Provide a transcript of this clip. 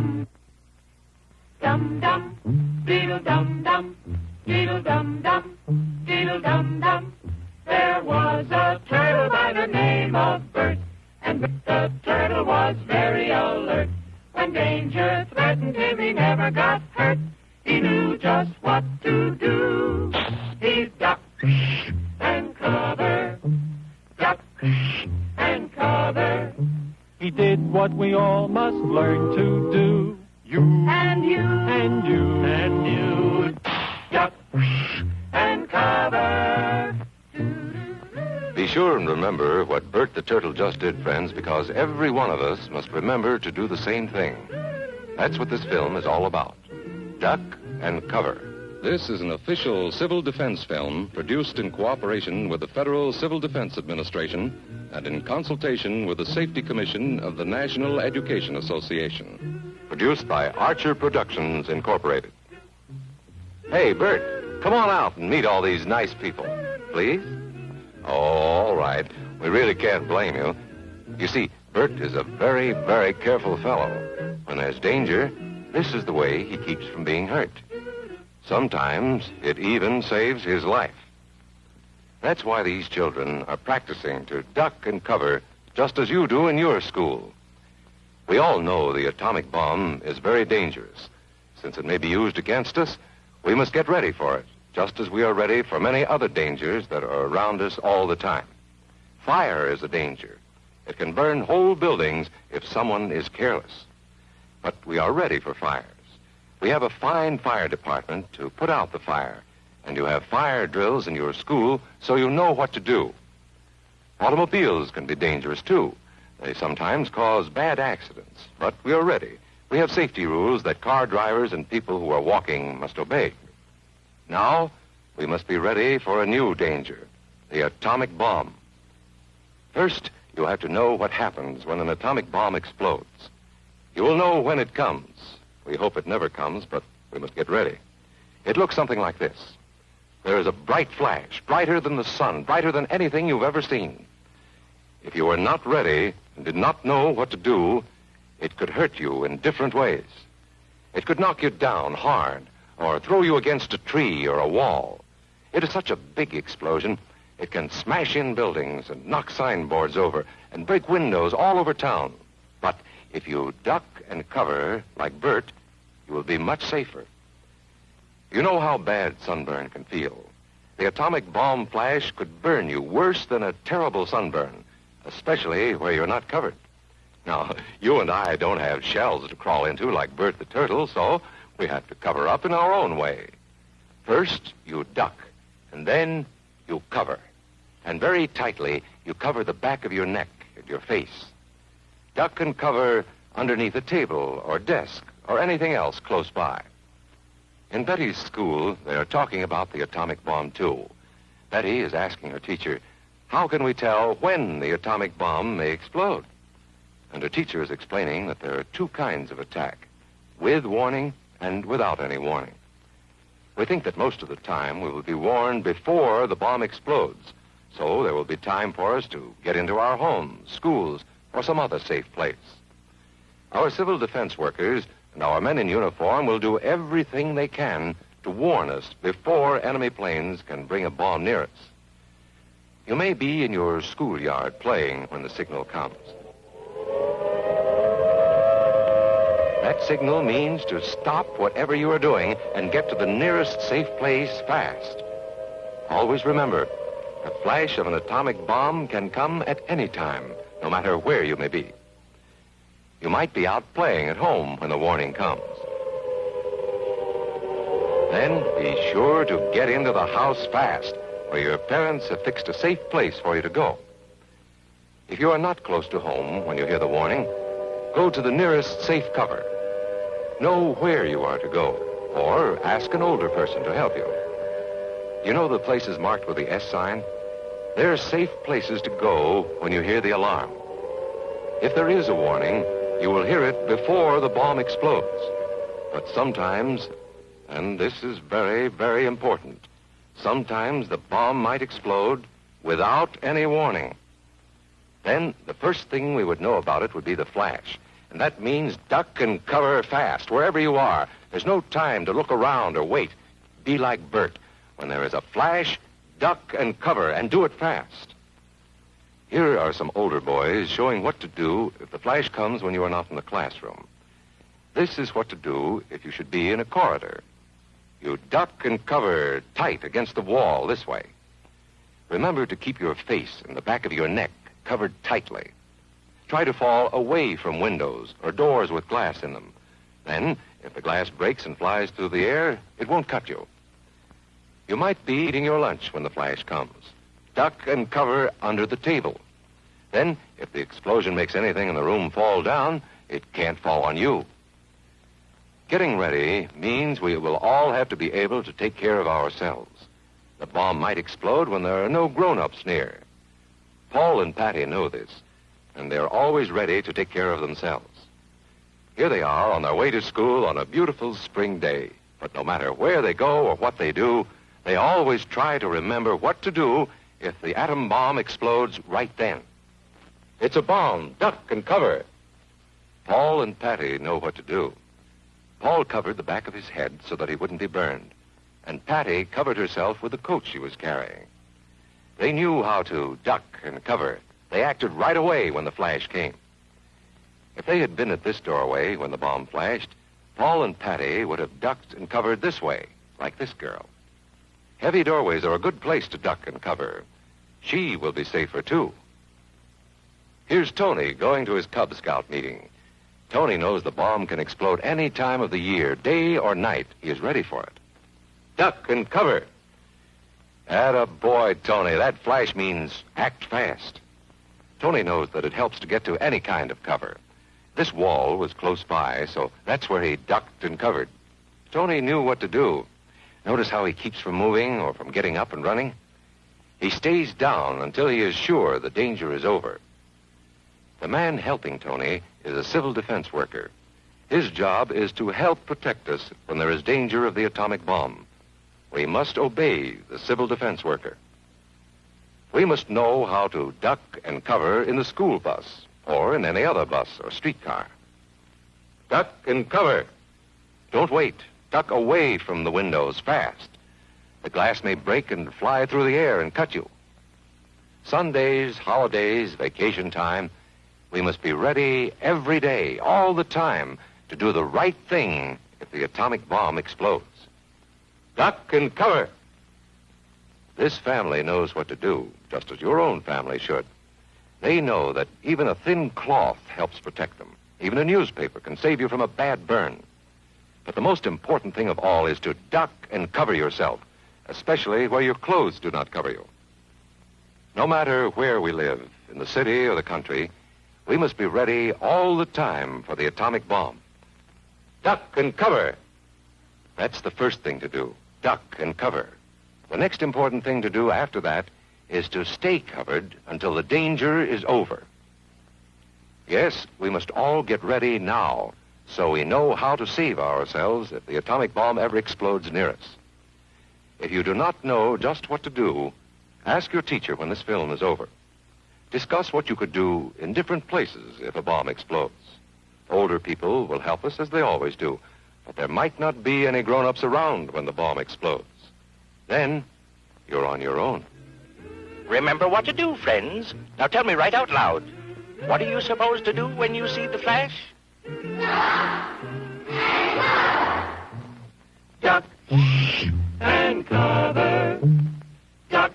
dum. Dum dum, diddle dum dum, diddle dum dum, diddle dum dum. There was a turtle by the name of Bert, and Bert the turtle was very alert. When danger threatened him, he never got hurt. He knew just what to do. He'd duck and cover, duck and cover. He did what we all must learn to do. You and you And you and you, duck and cover. Be sure and remember what Bert the Turtle just did, friends, because every one of us must remember to do the same thing. That's what this film is all about. Duck and cover. This is an official civil defense film produced in cooperation with the Federal Civil Defense Administration and in consultation with the Safety Commission of the National Education Association. Produced by Archer Productions, Incorporated. Hey, Bert, come on out and meet all these nice people, please. Oh, all right. We really can't blame you. You see, Bert is a very, very careful fellow. When there's danger, this is the way he keeps from being hurt. Sometimes it even saves his life. That's why these children are practicing to duck and cover just as you do in your school. We all know the atomic bomb is very dangerous. Since it may be used against us, we must get ready for it, just as we are ready for many other dangers that are around us all the time. Fire is a danger. It can burn whole buildings if someone is careless. But we are ready for fires. We have a fine fire department to put out the fire, and you have fire drills in your school so you know what to do. Automobiles can be dangerous, too. They sometimes cause bad accidents, but we are ready. We have safety rules that car drivers and people who are walking must obey. Now, we must be ready for a new danger, the atomic bomb. First, you have to know what happens when an atomic bomb explodes. You will know when it comes. We hope it never comes, but we must get ready. It looks something like this. There is a bright flash, brighter than the sun, brighter than anything you've ever seen. If you were not ready and did not know what to do, it could hurt you in different ways. It could knock you down hard or throw you against a tree or a wall. It is such a big explosion, it can smash in buildings and knock signboards over and break windows all over town. But if you duck and cover like Bert, you will be much safer. You know how bad sunburn can feel. The atomic bomb flash could burn you worse than a terrible sunburn, especially where you're not covered. Now, you and I don't have shells to crawl into like Bert the Turtle, so we have to cover up in our own way. First, you duck, and then you cover. And very tightly, you cover the back of your neck and your face. Duck and cover underneath a table or desk or anything else close by. In Betty's school, they are talking about the atomic bomb, too. Betty is asking her teacher, how can we tell when the atomic bomb may explode? And her teacher is explaining that there are two kinds of attack, with warning and without any warning. We think that most of the time we will be warned before the bomb explodes, so there will be time for us to get into our homes, schools, or some other safe place. Our civil defense workers and our men in uniform will do everything they can to warn us before enemy planes can bring a bomb near us. You may be in your schoolyard playing when the signal comes. That signal means to stop whatever you are doing and get to the nearest safe place fast. Always remember, the flash of an atomic bomb can come at any time, no matter where you may be. You might be out playing at home when the warning comes. Then be sure to get into the house fast, where your parents have fixed a safe place for you to go. If you are not close to home when you hear the warning, go to the nearest safe cover. Know where you are to go, or ask an older person to help you. You know the places marked with the S sign? They're safe places to go when you hear the alarm. If there is a warning, you will hear it before the bomb explodes. But sometimes, and this is very, very important, sometimes the bomb might explode without any warning. Then the first thing we would know about it would be the flash. And that means duck and cover fast, wherever you are. There's no time to look around or wait. Be like Bert. When there is a flash, duck and cover, and do it fast. Here are some older boys showing what to do if the flash comes when you are not in the classroom. This is what to do if you should be in a corridor. You duck and cover tight against the wall this way. Remember to keep your face and the back of your neck covered tightly. Try to fall away from windows or doors with glass in them. Then, if the glass breaks and flies through the air, it won't cut you. You might be eating your lunch when the flash comes. Duck and cover under the table. Then, if the explosion makes anything in the room fall down, it can't fall on you. Getting ready means we will all have to be able to take care of ourselves. The bomb might explode when there are no grown-ups near. Paul and Patty know this, and they're always ready to take care of themselves. Here they are on their way to school on a beautiful spring day. But no matter where they go or what they do, they always try to remember what to do if the atom bomb explodes right then. It's a bomb. Duck and cover. Paul and Patty know what to do. Paul covered the back of his head so that he wouldn't be burned, and Patty covered herself with the coat she was carrying. They knew how to duck and cover. They acted right away when the flash came. If they had been at this doorway when the bomb flashed, Paul and Patty would have ducked and covered this way, like this girl. Heavy doorways are a good place to duck and cover. She will be safer, too. Here's Tony going to his Cub Scout meeting. Tony knows the bomb can explode any time of the year, day or night. He is ready for it. Duck and cover. Attaboy, Tony. That flash means act fast. Tony knows that it helps to get to any kind of cover. This wall was close by, so that's where he ducked and covered. Tony knew what to do. Notice how he keeps from moving or from getting up and running? He stays down until he is sure the danger is over. The man helping Tony is a civil defense worker. His job is to help protect us when there is danger of the atomic bomb. We must obey the civil defense worker. We must know how to duck and cover in the school bus or in any other bus or streetcar. Duck and cover. Don't wait. Duck away from the windows fast. The glass may break and fly through the air and cut you. Sundays, holidays, vacation time, we must be ready every day, all the time, to do the right thing if the atomic bomb explodes. Duck and cover. This family knows what to do, just as your own family should. They know that even a thin cloth helps protect them. Even a newspaper can save you from a bad burn. But the most important thing of all is to duck and cover yourself, especially where your clothes do not cover you. No matter where we live, in the city or the country, we must be ready all the time for the atomic bomb. Duck and cover. That's the first thing to do, duck and cover. The next important thing to do after that is to stay covered until the danger is over. Yes, we must all get ready now so we know how to save ourselves if the atomic bomb ever explodes near us. If you do not know just what to do, ask your teacher when this film is over. Discuss what you could do in different places if a bomb explodes. Older people will help us as they always do, but there might not be any grown-ups around when the bomb explodes. Then, you're on your own. Remember what to do, friends. Now tell me right out loud. What are you supposed to do when you see the flash? Duck and cover. Duck